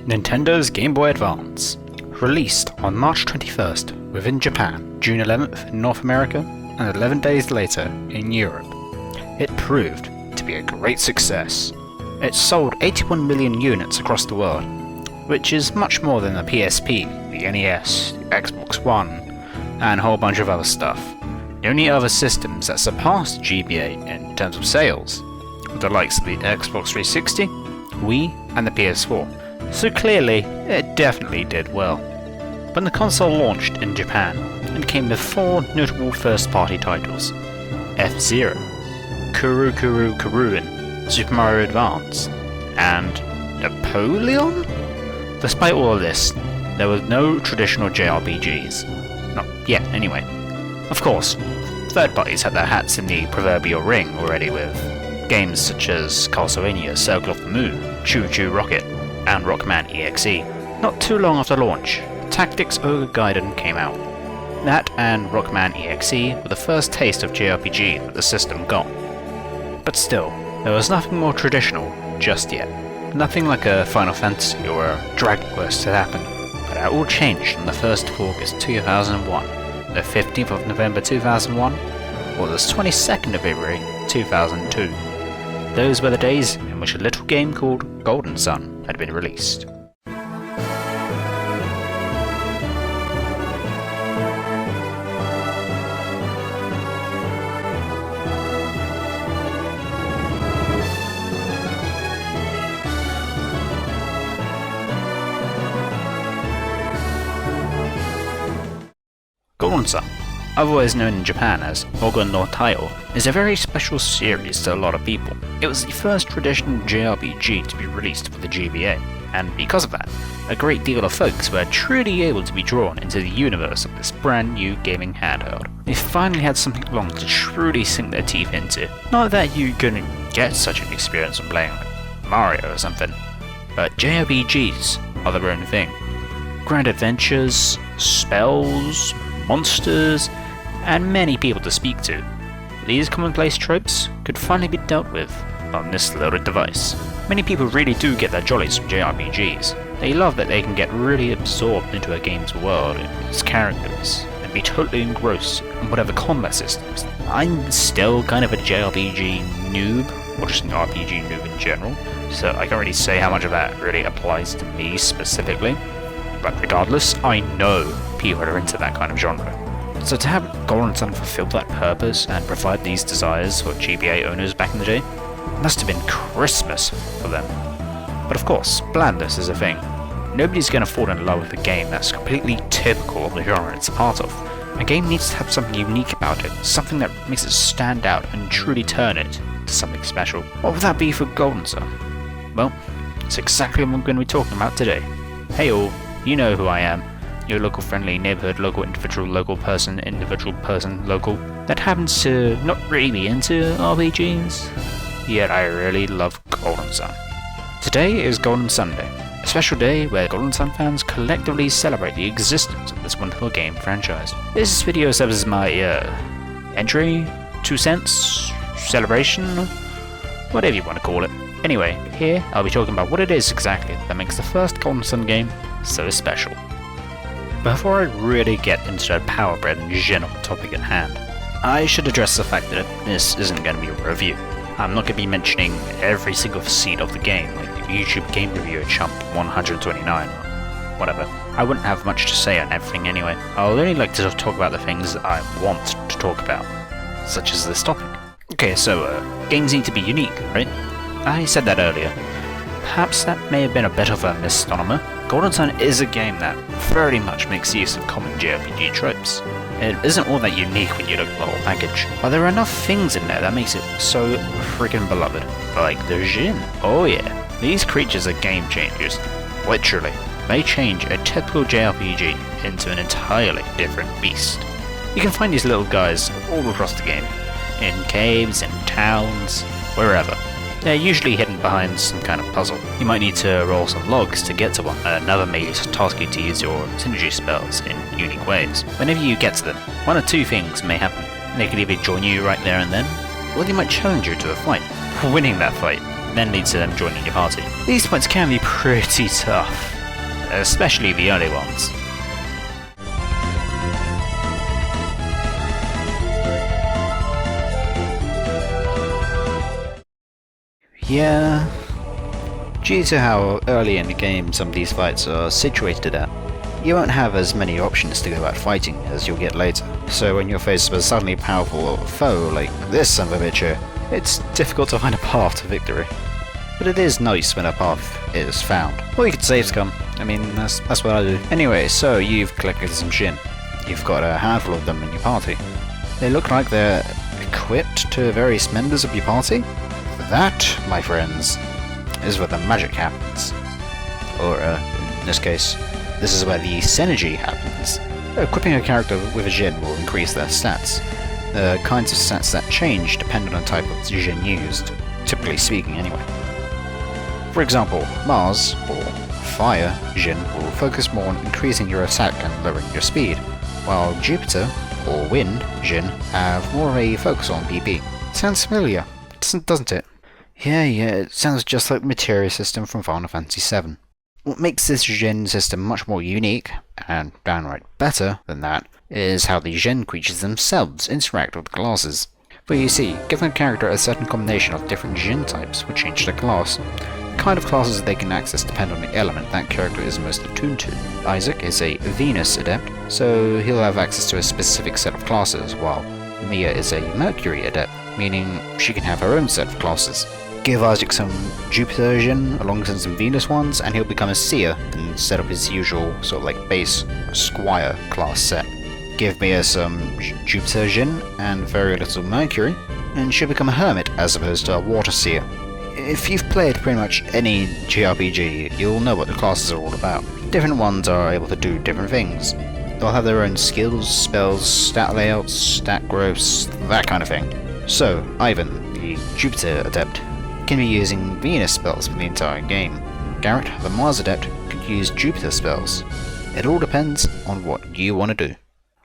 Nintendo's Game Boy Advance. Released on March 21st within Japan, June 11th in North America, and 11 days later in Europe. It proved to be a great success. It sold 81 million units across the world, which is much more than the PSP, the NES, the Xbox One, and a whole bunch of other stuff. The only other systems that surpassed GBA in terms of sales were the likes of the Xbox 360, Wii, and the PS4. So clearly, it definitely did well. When the console launched in Japan, it came with 4 notable first-party titles: F-Zero, Kuru Kuru Kuruin, Super Mario Advance, and Napoleon? Despite all of this, there were no traditional JRPGs. Not yet, anyway. Of course, third parties had their hats in the proverbial ring already with games such as Castlevania Circle of the Moon, Choo Choo Rocket, and Rockman EXE. Not too long after launch, Tactics Ogre Gaiden came out. That and Rockman EXE were the first taste of JRPG that the system got. But still, there was nothing more traditional just yet. Nothing like a Final Fantasy or a Dragon Quest had happened. But that all changed on the 1st of August 2001, the 15th of November 2001, or the 22nd of February 2002. Those were the days in which a little game called Golden Sun had been released. Golden Sun, otherwise known in Japan as Hogon no Taio, is a very special series to a lot of people. It was the first traditional JRPG to be released for the GBA, and because of that, a great deal of folks were truly able to be drawn into the universe of this brand new gaming handheld. They finally had something long to truly sink their teeth into. Not that you couldn't get such an experience from playing like Mario or something, but JRPGs are their own thing. Grand adventures, spells, monsters, and many people to speak to. These commonplace tropes could finally be dealt with on this little device. Many people really do get their jollies from JRPGs. They love that they can get really absorbed into a game's world, its characters, and be totally engrossed in whatever combat systems. I'm still kind of a JRPG noob, or just an RPG noob in general, so I can't really say how much of that really applies to me specifically. But regardless, I know people are into that kind of genre. So to have Golden Sun fulfill that purpose and provide these desires for GBA owners back in the day, must have been Christmas for them. But of course, blandness is a thing. Nobody's going to fall in love with a game that's completely typical of the genre it's a part of. A game needs to have something unique about it, something that makes it stand out and truly turn it to something special. What would that be for Golden Sun? Well, it's exactly what I'm going to be talking about today. Hey all, you know who I am. Your local friendly neighborhood local individual local that happens to not really be into RPGs, yet I really love Golden Sun. Today is Golden Sunday, a special day where Golden Sun fans collectively celebrate the existence of this wonderful game franchise. This video serves as my entry, 2 cents, celebration, whatever you want to call it. Anyway, here I'll be talking about what it is exactly that makes the first Golden Sun game so special. Before I really get into the power bread and general topic at hand, I should address the fact that this isn't going to be a review. I'm not going to be mentioning every single seed of the game like the YouTube game reviewer chump 129 or whatever. I wouldn't have much to say on everything anyway. I'll only like to talk about the things that I want to talk about, such as this topic. Okay, so games need to be unique, right? I said that earlier. Perhaps that may have been a bit of a misnomer. Golden Sun is a game that very much makes use of common JRPG tropes. It isn't all that unique when you look at the whole package, but there are enough things in there that makes it so freaking beloved. Like the Jin. Oh yeah, these creatures are game changers. Literally, they change a typical JRPG into an entirely different beast. You can find these little guys all across the game, in caves, in towns, wherever. They're usually hidden behind some kind of puzzle. You might need to roll some logs to get to one, another may task you to use your synergy spells in unique ways. Whenever you get to them, one of two things may happen. They could either join you right there and then, or they might challenge you to a fight. Winning that fight then leads to them joining your party. These fights can be pretty tough. especially the early ones. Yeah, due to how early in the game some of these fights are situated at, you won't have as many options to go about fighting as you'll get later. So when you're faced with a suddenly powerful foe like this son of a bitch here, it's difficult to find a path to victory. But it is nice when a path is found. Or you could save scum. I mean, that's what I do. Anyway, so you've collected some Jinn. You've got a handful of them in your party. They look like they're equipped to various members of your party. That, my friends, is where the magic happens. Or, in this case, this is where the synergy happens. Equipping a character with a Jinn will increase their stats. The kinds of stats that change depend on the type of Jinn used, typically speaking anyway. For example, Mars, or Fire Jinn, will focus more on increasing your attack and lowering your speed, while Jupiter, or Wind Jinn, have more of a focus on PP. Sounds familiar, doesn't it? Yeah, it sounds just like the materia system from Final Fantasy VII. What makes this Jinn system much more unique, and downright better than that, is how the Jinn creatures themselves interact with the classes. For you see, giving a character a certain combination of different Jinn types will change their class. The kind of classes they can access depend on the element that character is most attuned to. Isaac is a Venus adept, so he'll have access to a specific set of classes, while Mia is a Mercury adept, meaning she can have her own set of classes. Give Isaac some Jupiter Jinn alongside some Venus ones, and he'll become a Seer instead of his usual sort of like base Squire class set. Give Mia some Jupiter Jinn and very little Mercury, and she'll become a Hermit as opposed to a Water Seer. If you've played pretty much any JRPG, you'll know what the classes are all about. Different ones are able to do different things. They'll have their own skills, spells, stat layouts, stat growths, that kind of thing. So, Ivan, the Jupiter Adept, can be using Venus spells for the entire game. Garrett, the Mars Adept, could use Jupiter spells. It all depends on what you want to do.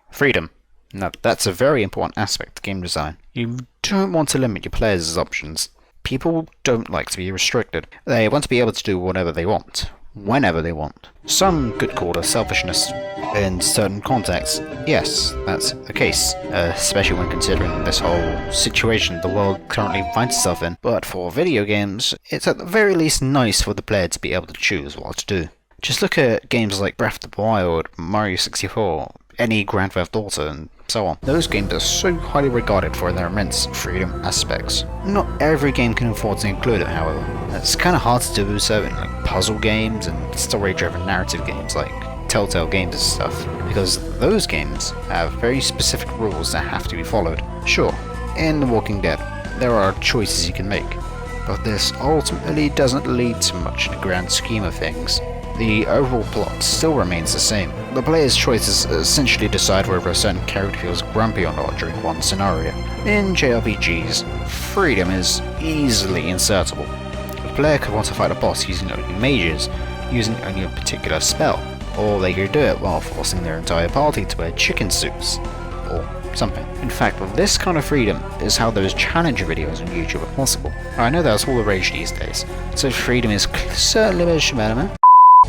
Freedom. Now, that's a very important aspect of game design. You don't want to limit your players' options. People don't like to be restricted. They want to be able to do whatever they want, whenever they want. Some could call it selfishness. In certain contexts, yes, that's the case, especially when considering this whole situation the world currently finds itself in. But for video games, it's at the very least nice for the player to be able to choose what to do. Just look at games like Breath of the Wild, Mario 64, any Grand Theft Auto, and so on. Those games are so highly regarded for their immense freedom aspects. Not every game can afford to include it, however. It's kind of hard to do so in like puzzle games and story-driven narrative games like Telltale games and stuff, because those games have very specific rules that have to be followed. Sure, in The Walking Dead, there are choices you can make, but this ultimately doesn't lead to much in the grand scheme of things. The overall plot still remains the same. The player's choices essentially decide whether a certain character feels grumpy or not during one scenario. In JRPGs, freedom is easily insertable. The player could want to fight a boss using only mages, using only a particular spell, or they could do it while forcing their entire party to wear chicken suits, or something. In fact, this kind of freedom is how those challenge videos on YouTube are possible. I know that's all the rage these days, so freedom is certainly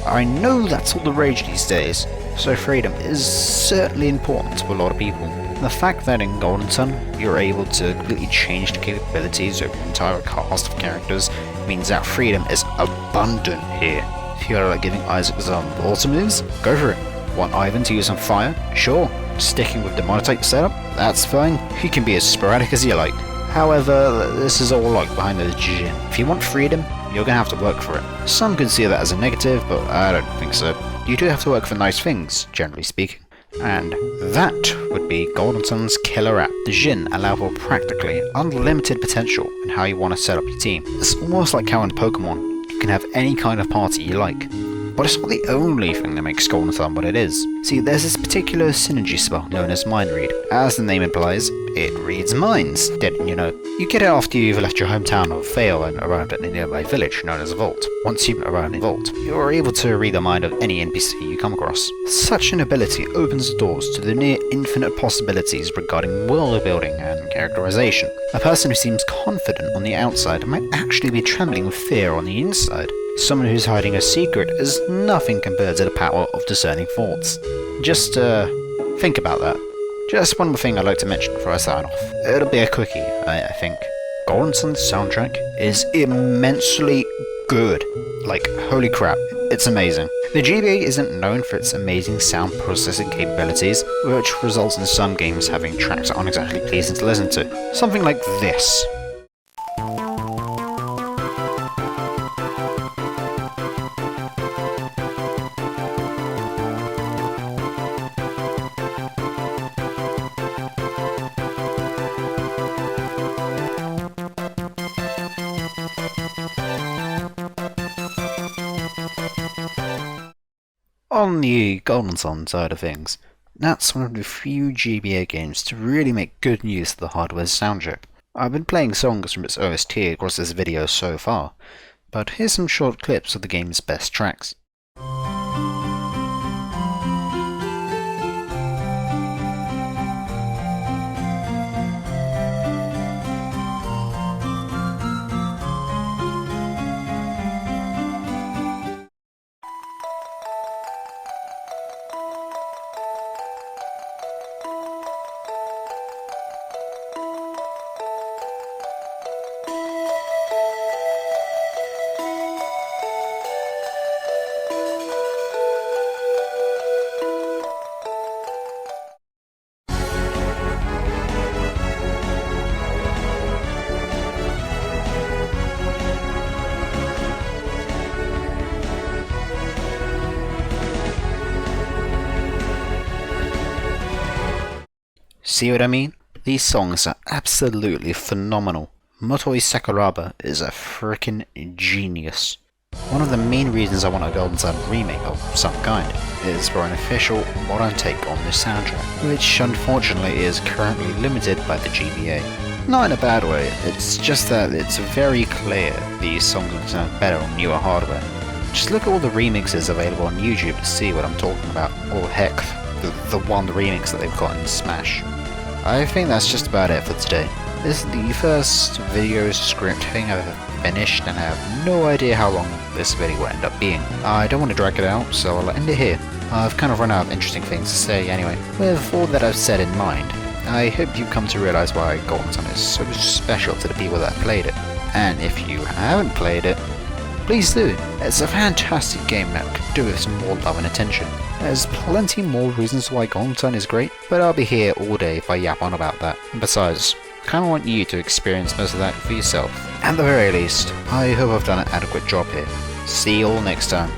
I know that's all the rage these days, so freedom is certainly important to a lot of people. The fact that in Golden Sun, you're able to completely change the capabilities of your entire cast of characters means that freedom is abundant here. If you like giving Isaac some water moves, go for it. Want Ivan to use some fire? Sure. Sticking with the monotype setup? That's fine. He can be as sporadic as you like. However, this is all like behind the Jinn. If you want freedom, you're gonna have to work for it. Some could see that as a negative, but I don't think so. You do have to work for nice things, generally speaking. And that would be Golden Sun's killer app. The Jinn allow for practically unlimited potential in how you want to set up your team. It's almost like how in Pokemon, you can have any kind of party you like. But it's not the only thing that makes Golden Sun what it is. See, there's this particular synergy spell known as Mind Read. As the name implies, it reads minds. Didn't you know? You get it after you've left your hometown of Vale and arrived at a nearby village known as a vault. Once you've arrived in the vault, you're able to read the mind of any NPC you come across. Such an ability opens the doors to the near infinite possibilities regarding world building and characterization. A person who seems confident on the outside might actually be trembling with fear on the inside. Someone who's hiding a secret is nothing compared to the power of discerning thoughts. Just, think about that. Just one more thing I'd like to mention before I sign off. It'll be a quickie, I think. Golden Sun's soundtrack is immensely good. Like, holy crap, it's amazing. The GBA isn't known for its amazing sound processing capabilities, which results in some games having tracks that aren't exactly pleasing to listen to. Something like this. On the Golden Sun side of things, that's one of the few GBA games to really make good use of the hardware's soundchip. I've been playing songs from its OST across this video so far, but here's some short clips of the game's best tracks. See what I mean? These songs are absolutely phenomenal. Motoi Sakuraba is a frickin' genius. One of the main reasons I want a Golden Sun remake of some kind is for an official modern take on this soundtrack, which unfortunately is currently limited by the GBA. Not in a bad way, it's just that it's very clear these songs would sound better on newer hardware. Just look at all the remixes available on YouTube to see what I'm talking about, or heck, the one remix that they've got in Smash. I think that's just about it for today. This is the first video script thing I've ever finished, and I have no idea how long this video will end up being. I don't want to drag it out, so I'll end it here. I've kind of run out of interesting things to say anyway. With all that I've said in mind, I hope you've come to realise why Golden Sun is so special to the people that played it. And if you haven't played it, please do. It's a fantastic game that could do with some more love and attention. There's plenty more reasons why Golden Sun is great, but I'll be here all day if I yap on about that. And besides, I kinda want you to experience most of that for yourself. At the very least, I hope I've done an adequate job here. See you all next time.